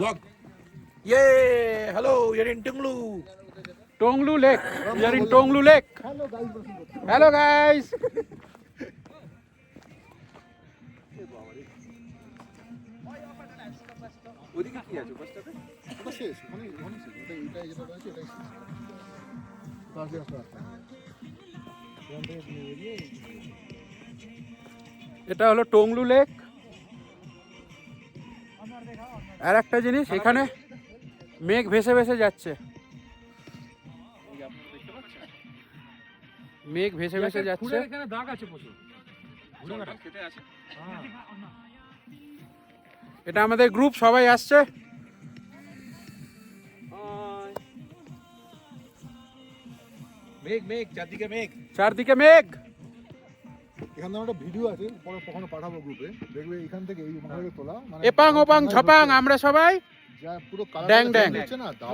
vlog. Yay! Hello, you're in Tunglu. Tonglu Lake. We are in Tonglu Lake. Hello guys. ওদিকে কি আছে বাসটাতে? ওটা শেষ, ওখানে শেষ। এটা যেটা রয়েছে এটাই শেষ। রাস্তা রাস্তা। এখান থেকে তুমি বেরিয়ে এটা হলো টংলু লেক। আর একটা জিনিস, এখানে মেঘ ভেসে ভেসে যাচ্ছে। মেঘ ভেসে ভেসে যাচ্ছে। এখানে দাগ আছে প্রচুর। কেটে আছে। এটা আমাদের গ্রুপ, সবাই আসছে। মেঘ মেঘ, চারদিকে মেঘ। চারদিকে মেঘ। এখানে একটা ভিডিও আছে, পরে কখনো পাঠাবো গ্রুপে। দেখবে এখান থেকে এই মহারাজে তোলা, মানে এপাং ওপাং ঝপাং আমরা সবাই যা পুরো ড্যাং কালার ড্যাং। হচ্ছে না।